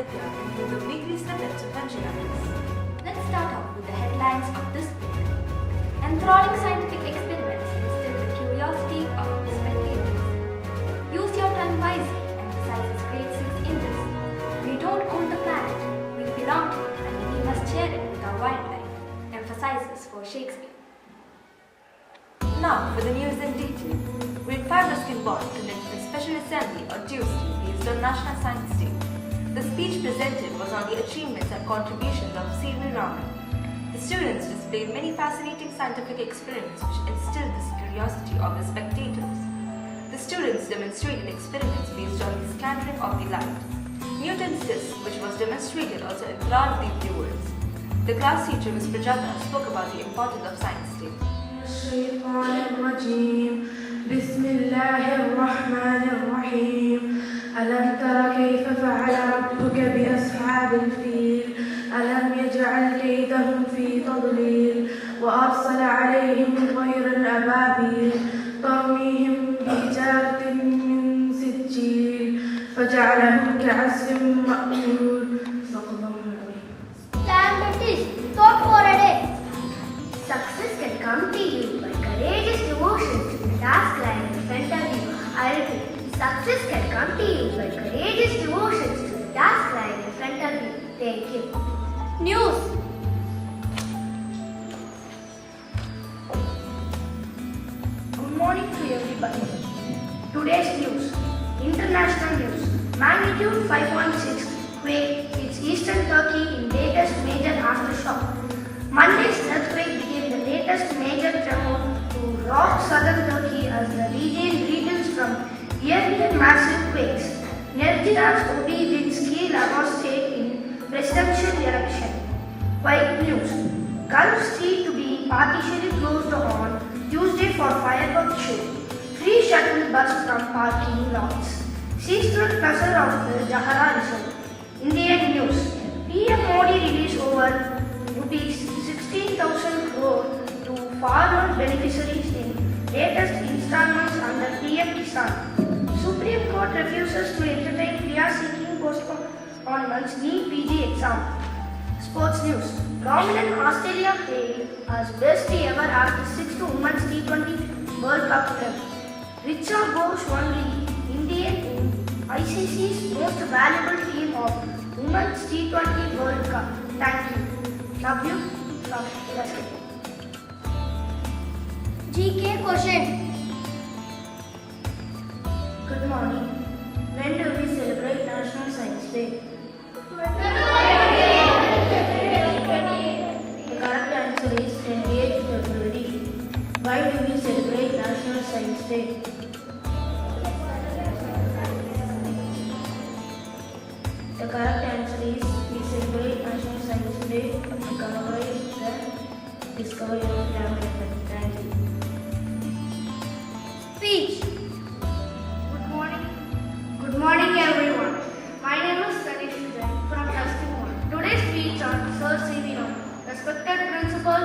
Vidya into the weekly snippets of NGIS. Let's start off with the headlines of this week. Enthralling scientific experiments instill the curiosity of spectators. Use your time wisely emphasizes grade 6 in this. We don't own the planet, we belong to it and we must share it with our wildlife, emphasizes for Shakespeare. Now for the news in detail. Grade 5 Ruskin Bond conducted a special assembly on Tuesday based on National Science Day. The speech presented was on the achievements and contributions of C.V. Raman. The students displayed many fascinating scientific experiments which instilled the curiosity of the spectators. The students demonstrated experiments based on the scattering of the light. Newton's disk, which was demonstrated, also enthralled the viewers. The class teacher, Ms. Prajata, spoke about the importance of Science Day. بسم الله الرحمن الرحيم ألم تر كيف فعل ربك بأصحاب الفيل ألم يجعل كيدهم في تضليل وأرسل عليهم طيرا أبابيل ترميهم بحجارة من سجيل فجعلهم كعصف مأكول. Stand at this, thought for a day. Success can come to you by courageous devotion to the task lying in front of you. I repeat, success can come to you by courageous devotions to the task lying in front of you. Thank you. News. Good morning to everybody. Today's news. International news. Magnitude 5.6 quake hits eastern Turkey in latest major aftershock. Monday's earthquake became the latest major tremor to rock southern Turkey as the region rebuilds from earlier massive quakes. Nergiras Odi wins key Lagos state in presidential election. White news. Gulf Street to be partially closed on Tuesday for fireworks show. Free shuttle bus from parking lots. Seasonal closure of the Jahara Resort. Indian news. PM Modi released over rupees 16,000 crore to farmer beneficiaries in latest installments under PM Kisan. Supreme Court refuses to entertain Priya seeking postponements NEET PG exam. Sports news. Prominent Australia hailed as best ever after 6th Women's T20 World Cup run. Richa Ghosh won the Indian in ICC's most valuable team of Women's T20 World Cup. Thank you. Love you from Basketball. GK question. Good morning. When do we celebrate National Science Day? The correct answer is 28th February. Why do we celebrate National Science Day? The correct answer is we celebrate National Science Day to commemorate the discovery of gravity. Thank you. Speech. Good morning. Good morning, everyone. My name is Sanish from Class 1. Today's speech on Sir C.V. Raman. Respected principal,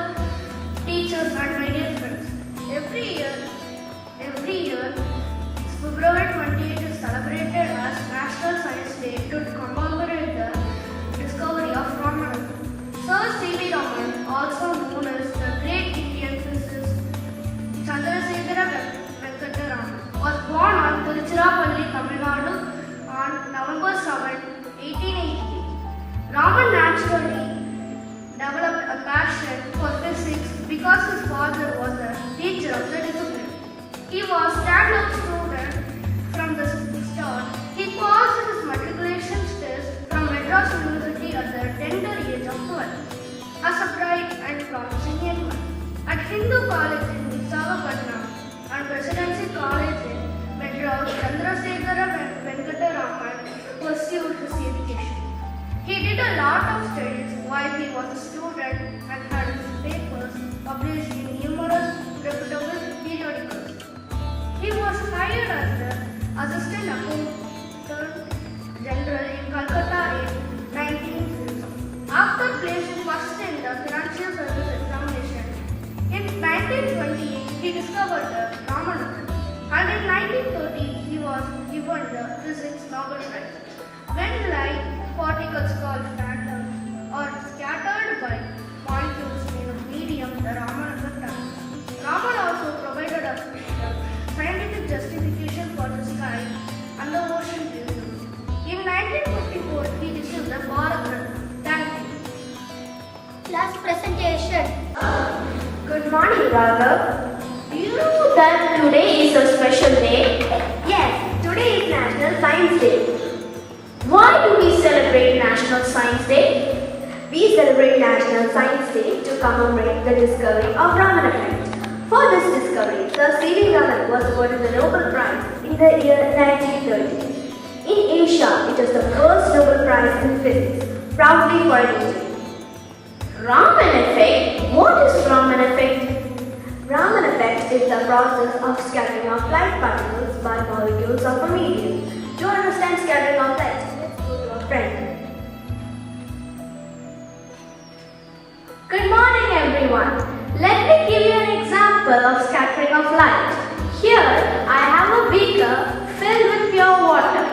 teachers, and my dear friends. Every year, February 28th is celebrated as National Science Day to commemorate the discovery of Raman. Sir C.V. Raman, also known as the Great Indian Physicist Chandrasekhara Venkata Raman, was born on Tiruchirappalli, Tamil Nadu on November 7, 1888. Raman naturally developed a passion for physics because his father was a teacher of the discipline. He was stand-up student from the start. He passed his matriculation test from Madras University at the tender age of 12 as a bright and promising young man. At Hindu College in Visakhapatnam and Presidency College in Madras, Chandrasekhara Venkata Raman pursued his education. He did a lot of studies while he was a student and had his papers published in numerous reputable periodicals. He was hired as the Assistant Accountant General in Calcutta in 1960. After placing first in the Financial Service Examination, in 1928 he discovered the Raman, and in 1930 he was given the Physics Nobel Prize. When light particles Raghav. Do you know that today is a special day? Yes, today is National Science Day. Why do we celebrate National Science Day? We celebrate National Science Day to commemorate the discovery of Raman effect. For this discovery, Sir C.V. Raman was awarded the Nobel Prize in the year 1930. In Asia, it was the first Nobel Prize in physics, proudly for India. Raman effect? What is Raman effect? Raman effect is the process of scattering of light particles by molecules of a medium. To understand scattering of light, let's go to a friend. Good morning, everyone. Let me give you an example of scattering of light. Here, I have a beaker filled with pure water.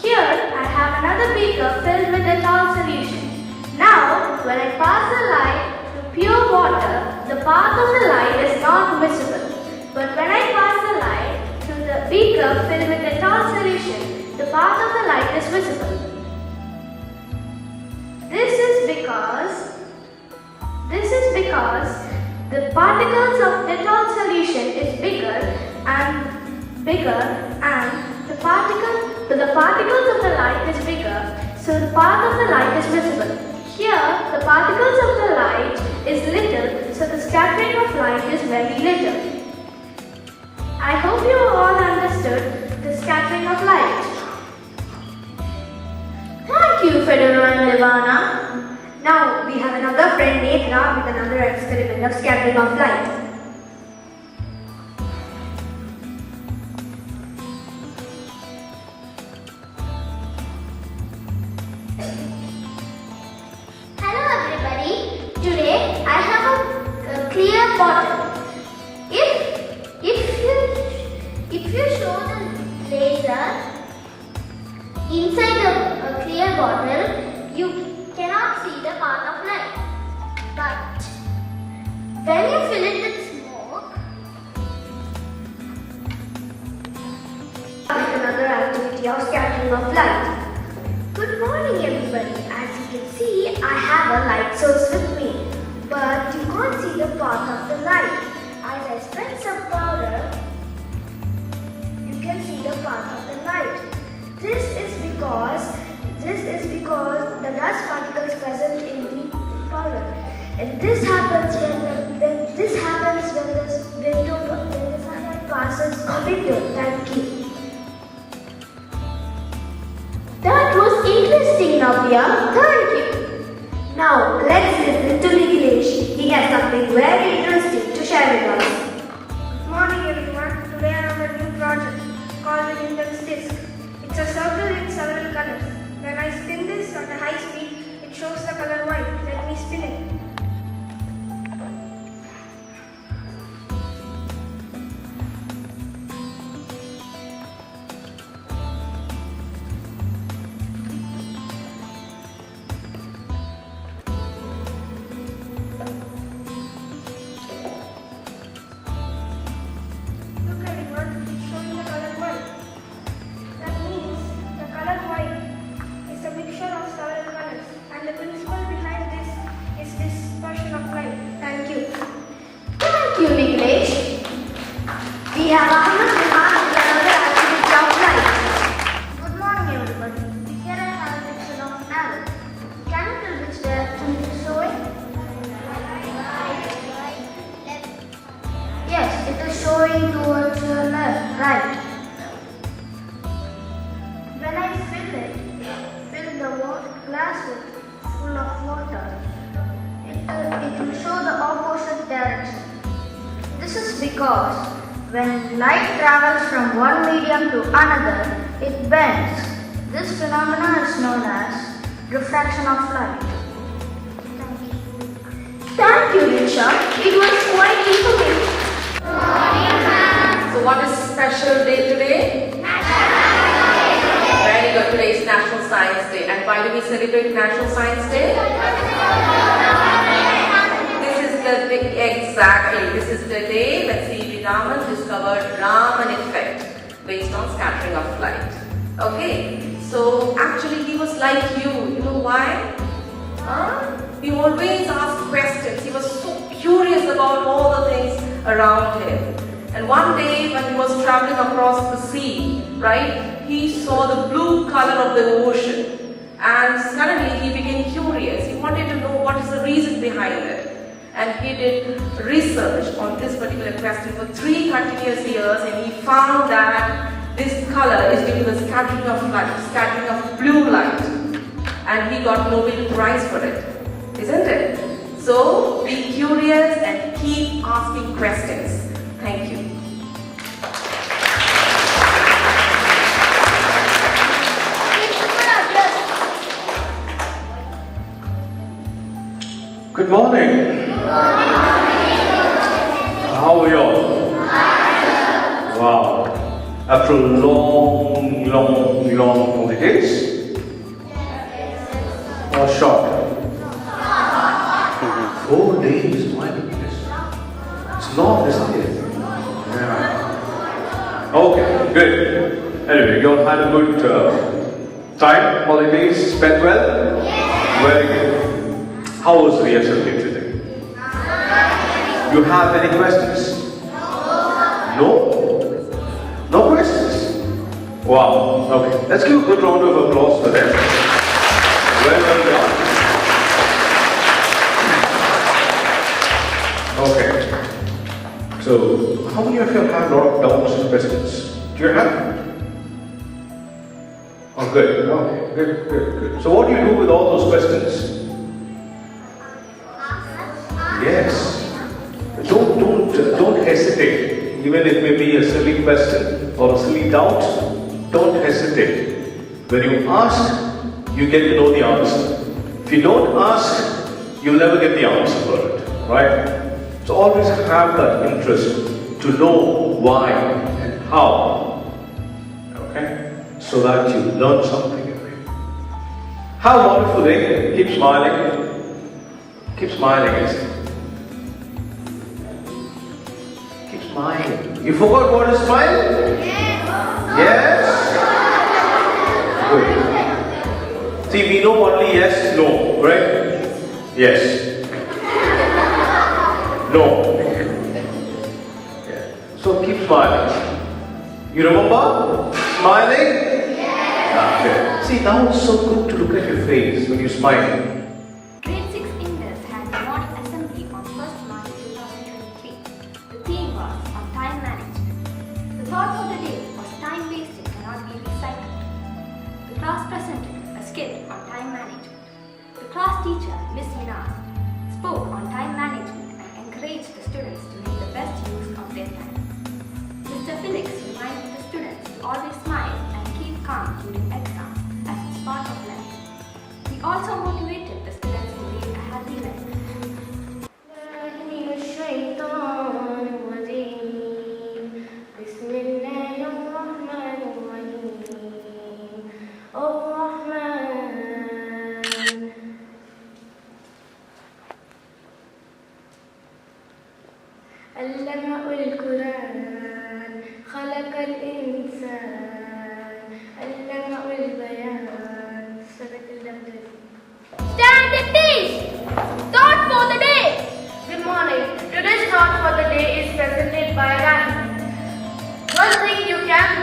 Here, I have another beaker filled with ethanol solution. Now, when I pass the light to pure water, the path of the light is not visible. But when I pass the light to the beaker filled with ethanol solution, the path of the light is visible. This is because the particles of Dettol solution is bigger and the particles of the light is bigger, so the path of the light is visible. Here, the particles of the light is little, so the scattering of light is very little. I hope you all understood the scattering of light. Thank you, Fedora and Levana. Now, we have another friend Nedra with another experiment of scattering of light. Hello everybody. Today I have a clear bottle. If you show the laser inside a clear bottle, you cannot see the path of light. But when you fill it with smoke, With another activity of scattering of light. Good morning, everybody. As you can see, I have a light source with me, but you can't see the path of the light. As I spread some powder, you can see the path of the light. This is because the dust particles present in the powder, and this happens when the sunlight passes a window. Thank you. That was interesting, Navya. Thank you. Now let's listen to Nikhilesh. He has something very interesting to share with us. Good morning everyone. Today I have a new project called the Newton's disk. It's a circle with several colors. When I spin this at a high speed, it shows the color white. Let me spin it. Look everyone, it's showing the color white. That means the color white is a mixture of several colors, and the principle behind this is dispersion of light. Thank you. Thank you, Nikhilesh. We have Ahmed Rehan with another activity of light. good morning everybody. Here I have a picture of an arrow. Can you tell which direction it is showing? Yes, it is showing towards your left, right. When I fill the glass full of water, it will show the opposite direction. This is because when light travels from one medium to another, it bends. This phenomenon is known as refraction of light. Thank you. Thank you, Richa. It was quite informative. So what is special day today? Very good. Today is National Science Day. And why do we celebrate National Science Day? This is the day when C.V. Raman discovered Raman effect based on scattering of light. Okay, so actually he was like you. You know why? He always asked questions. He was so curious about all the things around him. And one day when he was traveling across the sea, right, he saw the blue color of the ocean. And suddenly he became curious. He wanted to know what is the reason behind it. And he did research on this particular question for 3 continuous years, and he found that this color is due to the scattering of light, scattering of blue light. And he got Nobel Prize for it, isn't it? So be curious and keep asking questions. Thank you. Good morning. How are you all? Wow. After a long holidays? Or short? 4 days, my goodness. It's long, isn't it? Yeah. Okay, good. Anyway, you all had a good time, holidays, spent well? Very good. How was the assembly today? You have any questions? No? No questions? Wow. Okay. Let's give a good round of applause for them. Well done. Okay. So, how many of you have a lot of doubts and questions? Do you have? Oh, good. Okay. Good. So, what do you do with all those questions? Yes. Don't hesitate. Even if it may be a silly question or a silly doubt, don't hesitate. When you ask, you get to know the answer. If you don't ask, you'll never get the answer for it. Right? So always have that interest to know why and how. Okay? So that you learn something in it. Have a wonderful day. Keep smiling. Keep smiling, isn't it? Smile. You forgot what is smile? Yes? Good. See, we know only yes, no, right? Yes. No. Yeah. So keep smiling. You remember? Smiling? Yes. Okay. See, now it's so good to look at your face when you smile. Grade 6 English had a morning assembly on 1st March 2023. The theme was on time management. The thought of the day was time wasted cannot be recycled. The class presented a skit on time management. The class teacher, Miss Minas, spoke on time management and encouraged the students to make the best use of their time. Mr. Felix reminded the students to always smile and keep calm during exams as it's part of life. He also motivated the students to lead a healthy life. علمه القرآن خلق الإنسان علمه البيان صدق الله. Stand at peace! Thought for the day! Good morning. Today's thought for the day is presented by Rani. One thing you cannot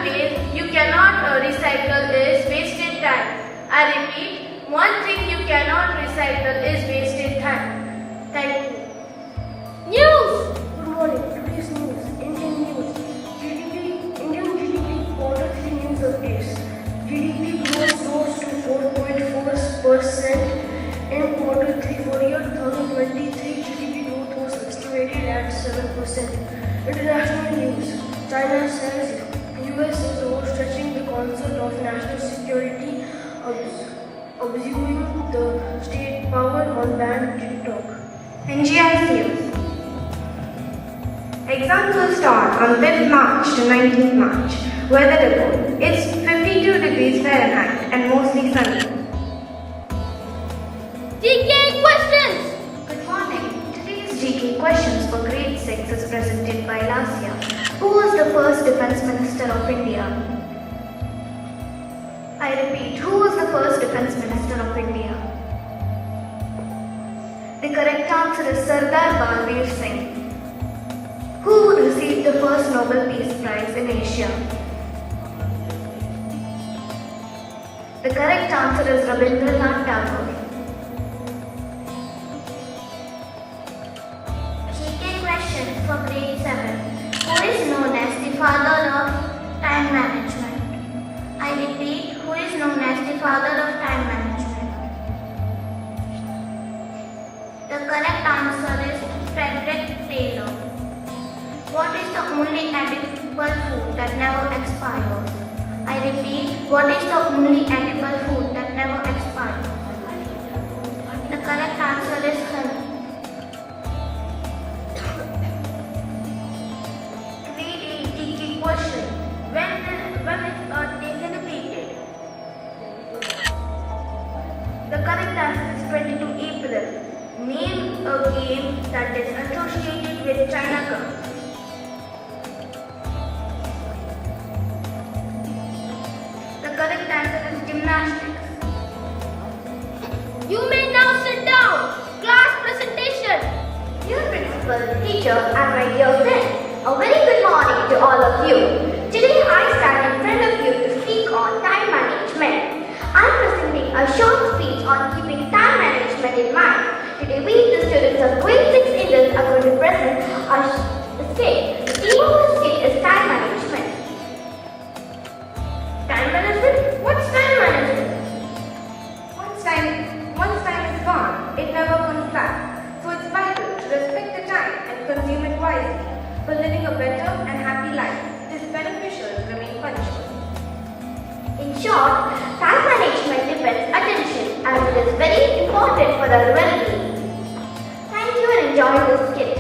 recycle is wasted time. I repeat, one thing you cannot recycle is wasted time. Thank you. News! Good morning. Today's news. Indian news. Indian GDP quarter 3 news updates. GDP growth rose to 4.4% in quarter 3 for year 2023. GDP growth was estimated at 7%. International news. China says US is overstretching the concept of national security, abusing the state power on banned TikTok. NGIS news. Exams will start on 5th March to 19th March. Weather report. It's 52 degrees Fahrenheit and mostly sunny. GK questions! Good morning. Today's GK questions for grade 6 is presented by Lasya. Who was the first Defence Minister of India? I repeat, who was the first Defence Minister of India? The correct answer is Sardar Balbir Singh. Who received the first Nobel Peace Prize in Asia? The correct answer is Rabindranath Tagore. GK question for grade 7. Who is known as the father of time management? I repeat, who is known as the father of time management? The correct answer is Frederick Taylor. What is the only edible food that never expires? I repeat, what is the only edible food that never expires? The correct answer is honey. Grade 8 GK question. When is Earth Day celebrated? The correct answer is 22 April. Name a game that is associated with China Cup. The correct answer is gymnastics. You may now sit down. Class presentation. Dear Principal, Teacher, and my dear friends, a very good morning to all of you. Today I stand in front of you to speak on time management. I am presenting a short speech on keeping time management in mind. Today we, the students of grade 6 Indians, are going to present our skit. The theme of the skit is time management. Time management? What's time management? Once time is gone, it never comes back. So it's vital to respect the time and consume it wisely. For living a better and happy life, it is beneficial to remain punctual. In short, time management depends attention as it is very important for our well-being. Thank you and enjoy this skit.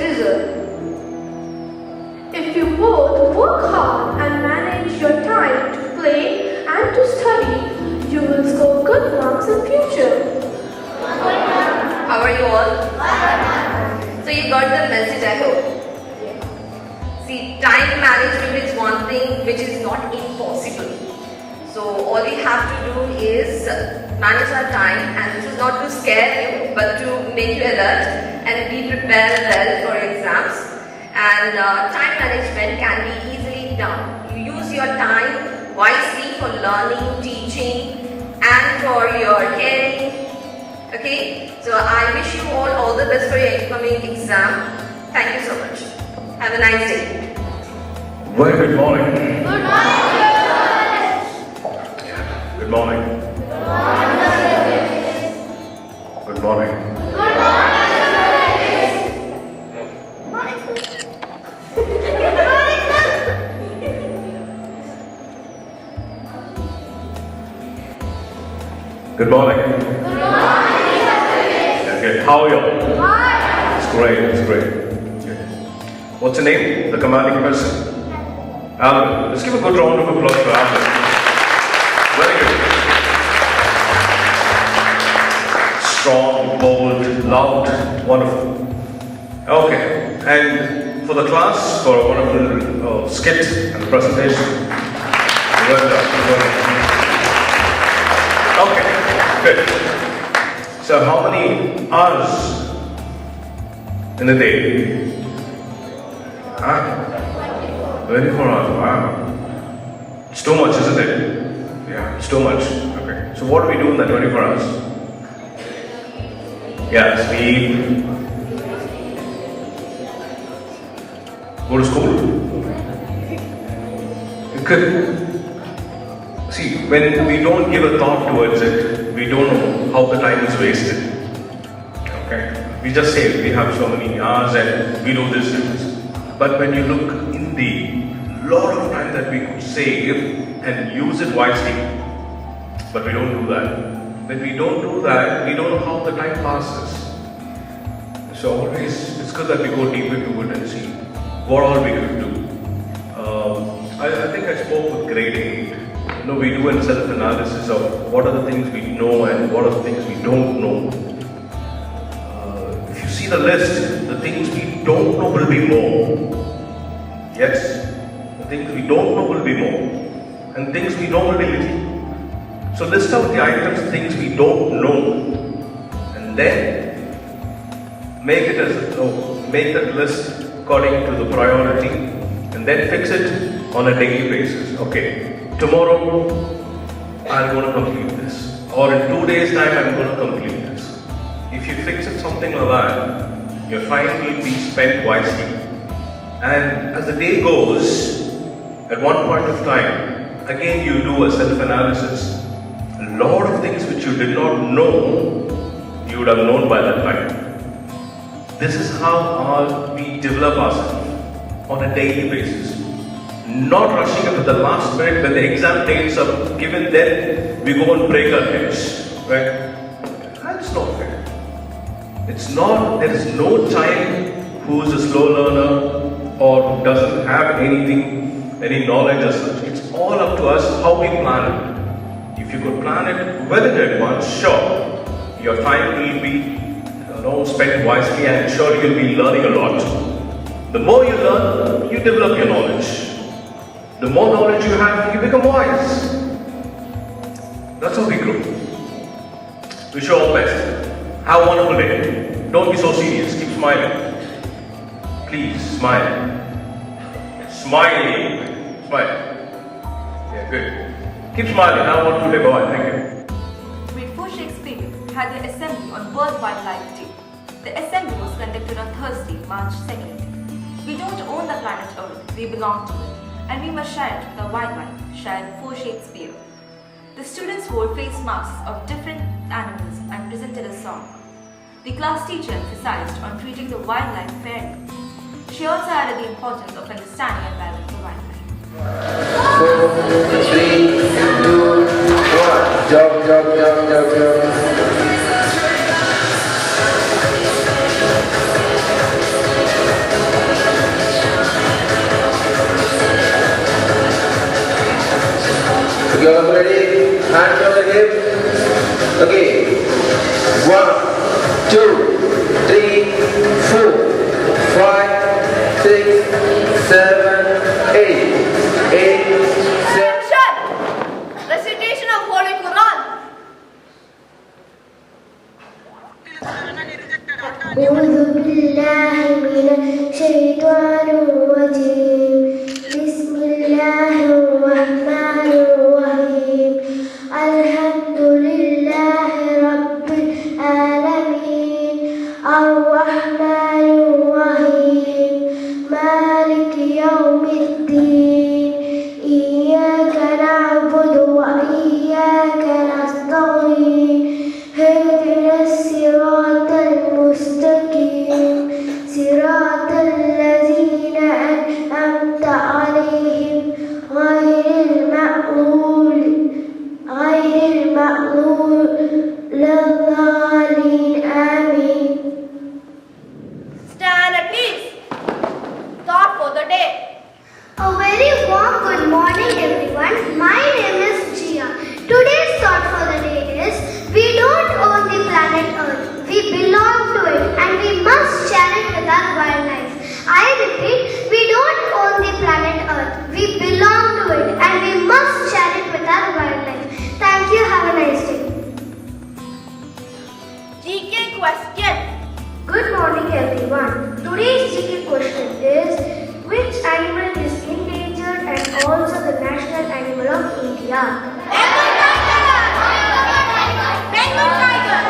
citizen. If you both work hard and manage your time to play and to study, you will score good marks in future. How are you all? So you got the message, I hope. See, time management is one thing which is not impossible. So all we have to do is manage our time, and this is not to scare you but to make you alert and be prepared well for exams. And time management can be easily done. You use your time wisely for learning, teaching and for your caring. Okay, so I wish you all the best for your incoming exam. Thank you so much. Have a nice day. Very good morning. Good morning. Good morning. Good morning. Good morning. Okay, how are you? It's great, it's great. Okay. What's your name? The commanding person? Alvin. Let's give a good round of applause for Alvin. Very good. Strong, bold, loud, wonderful. Okay, and for the class, for a wonderful skit and presentation. Well done, well done. Okay, good. So how many hours in a day? 24 hours, wow. It's too much, isn't it? Yeah, it's too much. Okay. So what do we do in that 24 hours? Yeah, sleep. Go to school. You could see, when we don't give a thought towards it, we don't know how the time is wasted. Okay? We just say we have so many hours and we do this and this. But when you look in the lot of time that we could save and use it wisely, but we don't do that. When we don't do that, we don't know how the time passes. So always, it's good that we go deep into it and see what all we could do. I think I spoke with grade 8. You know, we do a self-analysis of what are the things we know and what are the things we don't know. If you see the list, the things we don't know will be more. Yes, the things we don't know will be more, and things we know will be little. So list out the items, things we don't know, and then make that list according to the priority, and then fix it on a daily basis. Okay, tomorrow I'm going to complete this, or in 2 days' time I'm going to complete this. If you fix it something like that, your time will be spent wisely. And as the day goes, at one point of time, again you do a self-analysis. A lot of things which you did not know, you would have known by that time. This is how we develop ourselves on a daily basis. Not rushing up at the last minute when the exam dates are given, then we go and break our heads. Right? That's not fair. There is no child who is a slow learner or who doesn't have any knowledge as such. It's all up to us how we plan it. If you could plan it well in advance, sure, your time will be spent wisely, and sure you'll be learning a lot. The more you learn, you develop your knowledge. The more knowledge you have, you become wise. That's how we grow. Wish you all the best. Have a wonderful day. Don't be so serious. Keep smiling. Please smile. Smile. Smile. Yeah, good. Keep smiling. Have a wonderful day. Bye. Thank you. Grade 4 Shakespeare had their assembly on World Wildlife Day. The assembly was conducted on Thursday, March 2nd. We don't own the planet Earth, we belong to it, and we must share it with the wildlife, shared for Shakespeare. The students wore face masks of different animals and presented a song. The class teacher emphasized on treating the wildlife fairly. She also added the importance of understanding and valuing the wildlife. 4, 3, 2, 1. Jump. You are ready? Hands on the hip. Okay. 1, 2, 3, 4, 5, 6, 7, 8. 8, 7. Recitation of Holy Quran. أعوذ بالله من الشيطان الرجيم بسم الله الرحمن الرحيم الحمد لله رب العالمين الرحمن الرحيم مالك يوم الدين إياك نعبد وإياك نستعين اهدنا الصراط المستقيم صراط الذين أنعمت عليهم غير المغضوب للضالين آمين. Stand at ease. Thought for the day. A very warm good morning everyone. My name is Jia. Today's thought for the day is we don't own the planet Earth. We belong to it and we must share it with our wildlife. I repeat, we don't own the planet Earth. We belong to it and we must share it with our wildlife. Thank you. Have a nice day. GK question. Good morning everyone. Today's GK question is which animal is endangered and also the national animal of India? Bengal tiger.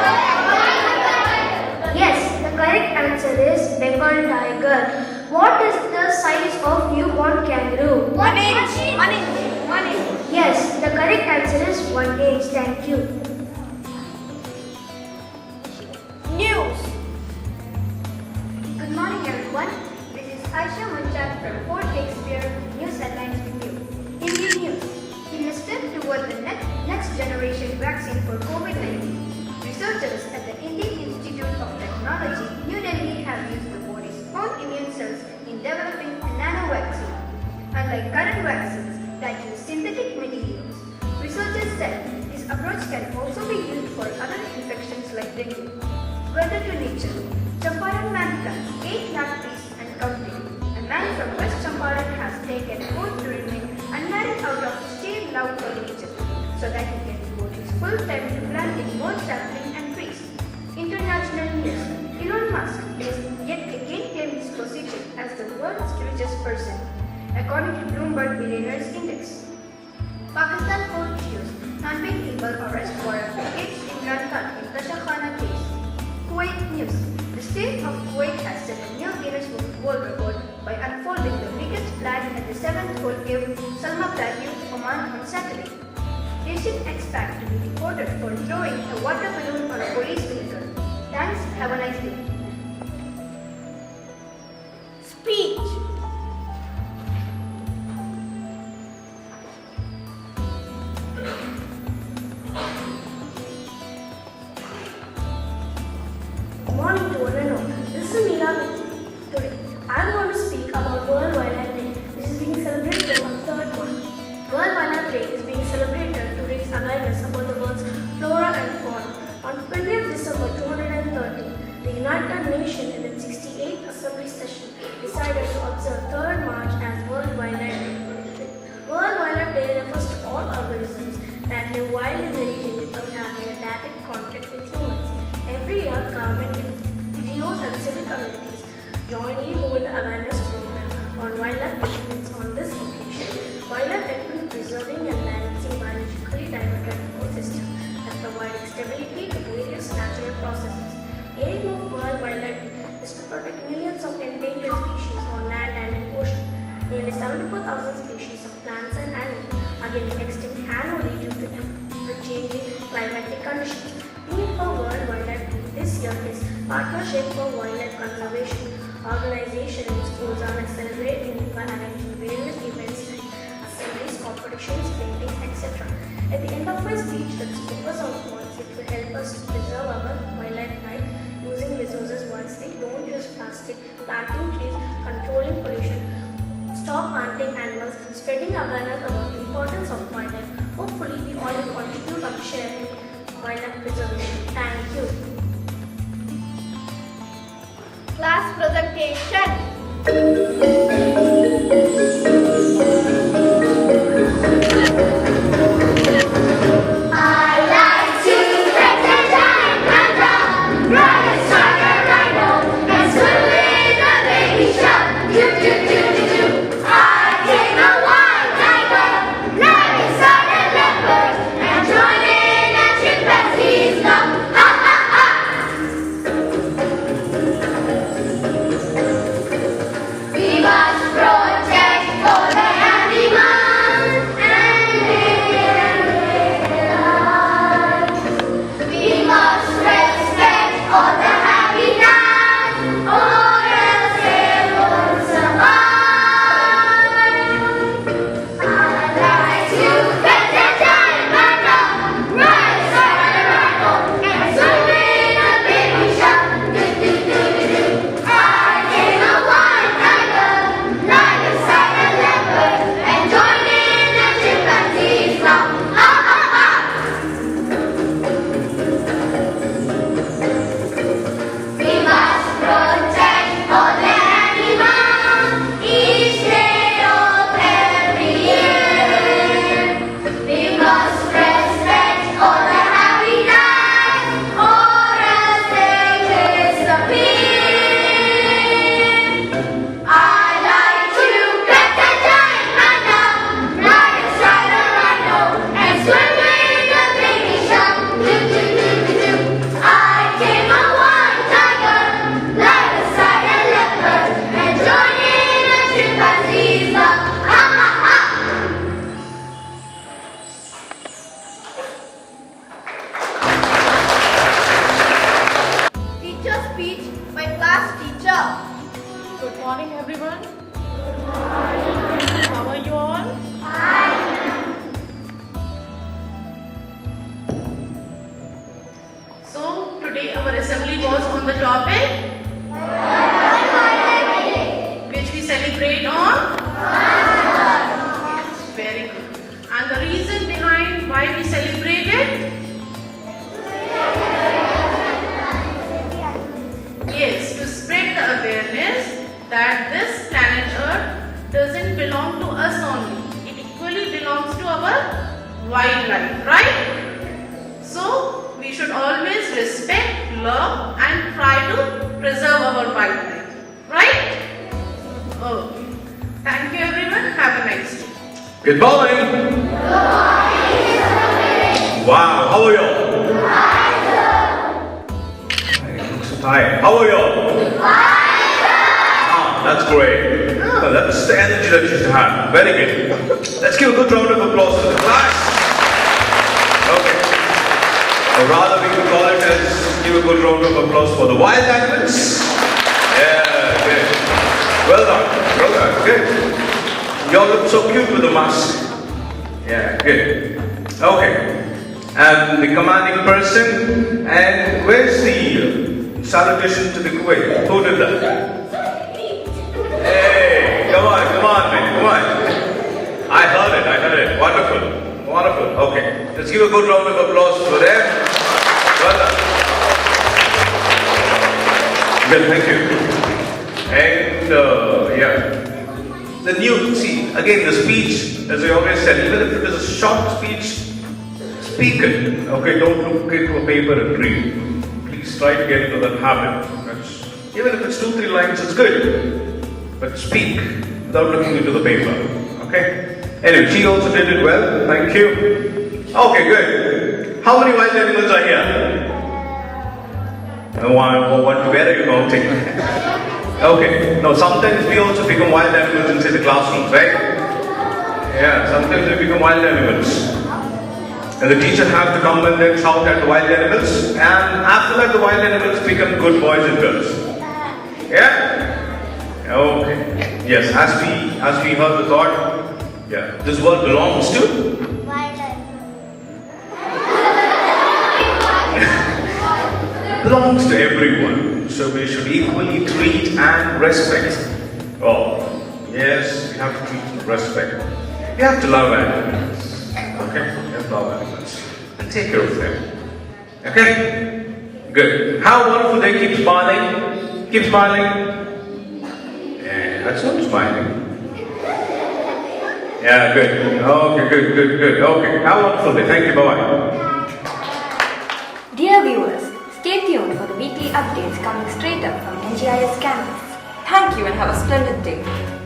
Yes, the correct answer is Bengal tiger. What is the size of newborn kangaroo? 1 inch. 1 inch. 1 inch. Yes, the correct answer is 1 inch. Thank you. News. Good morning everyone. This is Aisha Munchat from Fort Shakespeare News Headlines Review. Indian news. In a step toward the next generation vaccine for COVID-19, researchers at the Indian Institute of Technology, New Delhi have used the body's own immune cells in developing a nano vaccine. Unlike current vaccines that use synthetic materials, researchers said this approach can also be used for other infections like dengue. Further to nature, Champaran man plants 8 lakh trees and counting. A man from West Champaran has taken oath to remain unmarried out of sheer love for nature, so that he can devote his full time to planting more sapling and trees. International news. Elon Musk is yet again claimed his position as the world's richest person, according to Bloomberg Billionaires Index. Pakistan court issues non-bail arrest warrant against Imran Khan in Kashakhana case. Kuwait news. The state of Kuwait has set a new Guinness World Record by unfolding the biggest flag at the 7th hole game Salma Plateau, Oman on Saturday. Asian expat to be deported for throwing a water balloon on a police vehicle. Thanks. Have a nice day. Speech. Good morning to one and all. This is Meera. Today, I am going to speak about World Wildlife Day, which is being celebrated on 3rd March. World Wildlife Day is being celebrated to raise awareness about the world's flora and fauna. On 20th December 2013, the United Nations in its 68th Assembly session decided to observe 3rd March as World Wildlife Day. World Wildlife Day refers to all organisms that live wild in the region without having a direct contact with humans. Every year, government, NGOs and civil communities jointly hold an awareness program on wildlife treatments. On this occasion, wildlife includes preserving and balancing biologically divergent ecosystems that provide stability to various natural processes. Aim of World Wildlife Day is to protect millions of endangered species on land and in ocean. Nearly 74,000 species of plants and animals are getting extinct annually due to changing climatic conditions. Theme for World Wildlife Day this year is Partnership for Wildlife Conservation. Organizations and schools are celebrating by arranging various events like assemblies, competitions, paintings, etc. At the end of my speech, let's focus on points which will help us to preserve our wildlife life, using resources wisely, don't use plastic, planting trees, controlling pollution, stop hunting animals, spreading awareness about the importance of wildlife. Hopefully, sharing wildlife preservation. Thank you. Class presentation. Teacher speech by class teacher. Good morning, everyone. How are you all? So, today our assembly was on the topic which we celebrate on. Very good. And the reason behind why we celebrate it? Yes, to spread the awareness that this planet Earth doesn't belong to us only. It equally belongs to our wildlife, right? So, we should always respect, love and try to preserve our wildlife, right? Okay. Thank you everyone. Have a nice day. Good morning. Wow, how are you all? I look so tired. How are you all? Ah, that's great. Oh, that's the energy that you should have. Very good. Let's give a good round of applause to the class. Okay. Or rather, we could call it as give a good round of applause for the wild animals. Yeah, good. Well done. Well done. Good. You all look so cute with the mask. Yeah, good. Okay. And the commanding person. And where's the salutation to the Kuwait? Who did that? Hey, come on, man, come on. I heard it. Wonderful, wonderful. Okay, let's give a good round of applause for them. Well done. Good, thank you. And yeah. The new, see, again the speech, as I always said, even if it is a short speech, speak it. Okay, don't look into a paper and read. Please try to get into that habit. Even if it's 2-3 lines, it's good. But speak without looking into the paper. Okay? Anyway, she also did it well. Thank you. Okay, good. How many wild animals are here? One, where are you counting? Okay. Now, sometimes we also become wild animals inside the classrooms, right? Yeah, sometimes we become wild animals. And the teacher has to come and then shout at the wild animals. And after that, the wild animals become good boys and girls. Yeah? Okay. Yes, as we heard the thought, yeah, this world belongs to belongs to everyone. So we should equally treat and respect all. Yes, we have to treat and respect. We have to love animals. Okay? We have to love animals. and take care of them. Okay? Good. Have a wonderful day. Keep smiling. Keep smiling. Yeah, that's not smiling. Yeah, good. Okay, good. Okay, have a wonderful day. Thank you. Bye-bye. Dear viewers, stay tuned for the weekly updates coming straight up from NGIS campus. Thank you and have a splendid day.